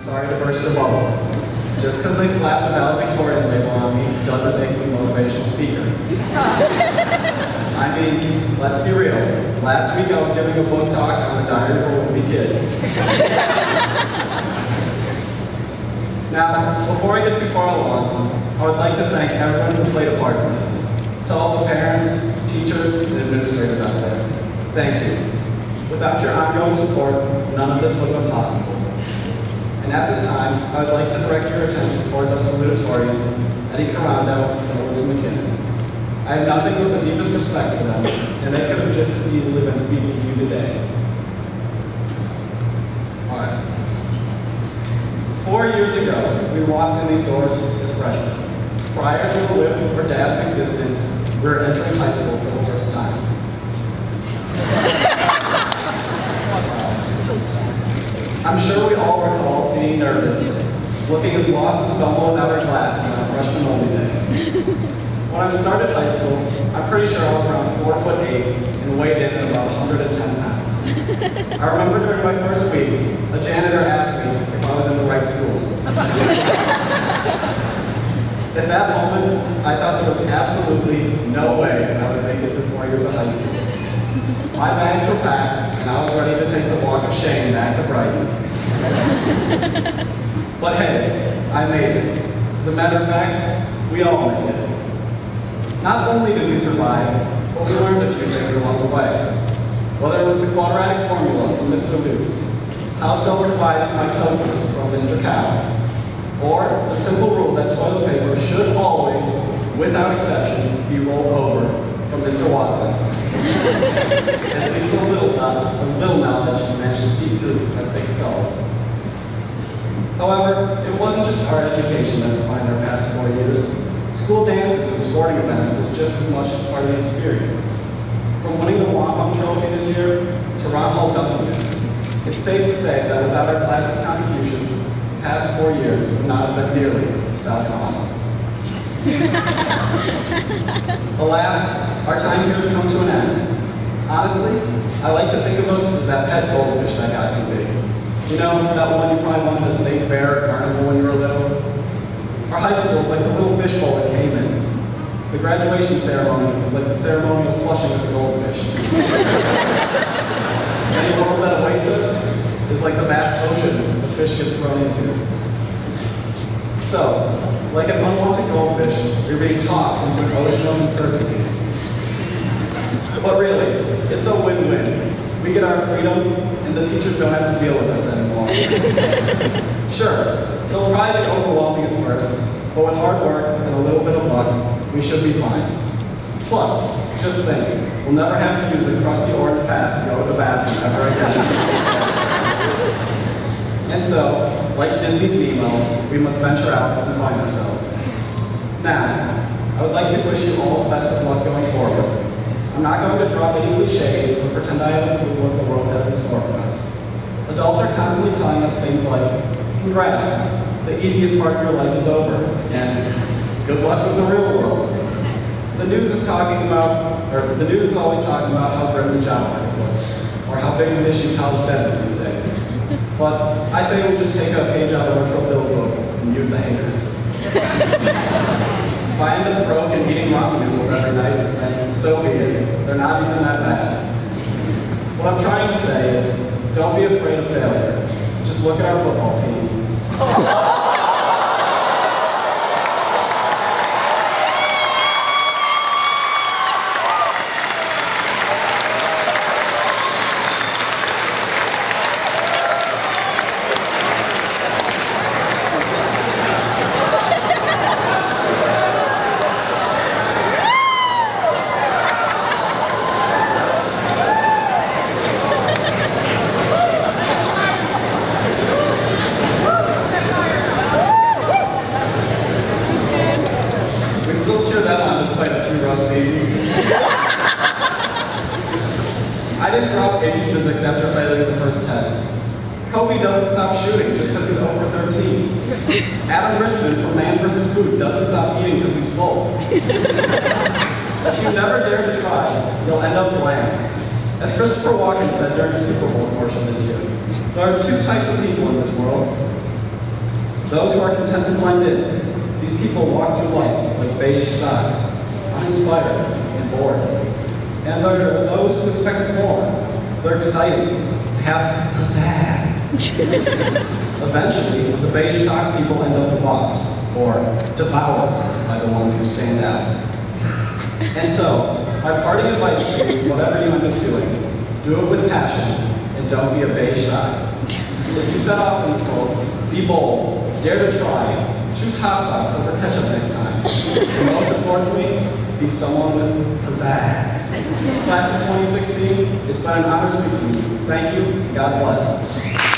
sorry to burst your bubble. Just because they slapped the valedictorian label on me doesn't make me a motivational speaker. I mean, let's be real. Last week I was giving a book talk on the Diary of a Wimpy Kid. Now, before I get too far along, I would like to thank everyone who played a part in this. To all the parents, teachers, and administrators out there, thank you. Without your ongoing support, none of this would have been possible. And at this time, I would like to direct your attention towards our salutatorians, Eddie Carando and Alyssa McKinnon. I have nothing but the deepest respect for them, and they could have just as easily been speaking to you today. All right. 4 years ago, we walked in these doors as freshmen. Prior to the LIP or DAB's existence, we were entering high school for the first time. I'm sure we all recall being nervous, looking as lost as Bumble without her glasses on a freshman only day. When I started high school, I'm pretty sure I was around 4'8" and weighed in at about 110 pounds. I remember during my first week, a janitor asked me if I was in the right school. At that moment, I thought there was absolutely no way I would make it to 4 years of high school. My bags were packed, and I was ready to take the walk of shame back to Brighton. But hey, I made it. As a matter of fact, we all made it. Not only did we survive, but we learned a few things along the way. Whether it was the quadratic formula from Mr. Luce, how cells divide mitosis from Mr. Cow, or the simple rule that toilet paper should always, without exception, be rolled over from Mr. Watson. At least a little knowledge managed to seep through our big skulls. However, it wasn't just our education that defined our past 4 years. School dances and sporting events was just as much part of the experience. From winning the Wampum Trophy this year to Ron Hall W, it's safe to say that without our class's contributions, the past 4 years would not have been nearly as valuable and awesome. Alas, our time here has come to an end. Honestly, I like to think of us as that pet goldfish that got too big. You know, that one you probably wanted to state fair or carnival when you were little? Our high school is like the little fishbowl that came in. The graduation ceremony is like the ceremonial flushing of the goldfish. Any world that awaits us is like the vast ocean the fish gets thrown into. So, like an unwanted goldfish, you're being tossed into an ocean of uncertainty. But really, it's a win-win. We get our freedom, and the teachers don't have to deal with us anymore. Sure, it'll probably be overwhelming at first, but with hard work and a little bit of luck, we should be fine. Plus, just think, we'll never have to use a crusty orange pass to go to the bathroom ever again. And so, like Disney's Nemo, we must venture out and find ourselves. Now, I would like to wish you all the best of luck going forward. I'm not going to drop any cliches or pretend I have a clue what the world has in store for us. Adults are constantly telling us things like, congrats, the easiest part of your life is over, and good luck with the real world. The news is always talking about how grim the job market looks, or how big of an issue college debt is these days. But I say we just take a page out of our Bill's book and mute the haters. If I end up broke and eating ramen noodles every night, then so be it. They're not even that bad. What I'm trying to say is, don't be afraid of failure. Just look at our football team. I didn't drop AP physics after failing the first test. Kobe doesn't stop shooting just because he's over 13. Adam Richmond from Man vs. Food doesn't stop eating because he's full. If you never dare to try, you'll end up bland. As Christopher Walken said during the Super Bowl commercial this year, there are two types of people in this world. those who are content to blend in, these people walk through life like beige socks, uninspired and bored. And there are those who expect more. They're excited to have pizzazz. Eventually, the beige sock people end up lost or devoured by the ones who stand out. And so, my parting advice to you is whatever you end up doing, do it with passion and don't be a beige sock. As you set off in this world, be bold, dare to try, choose hot sauce over ketchup next time. And most importantly, be someone with pizzazz. Class of 2016, it's been an honor speaking to you. Thank you, God bless.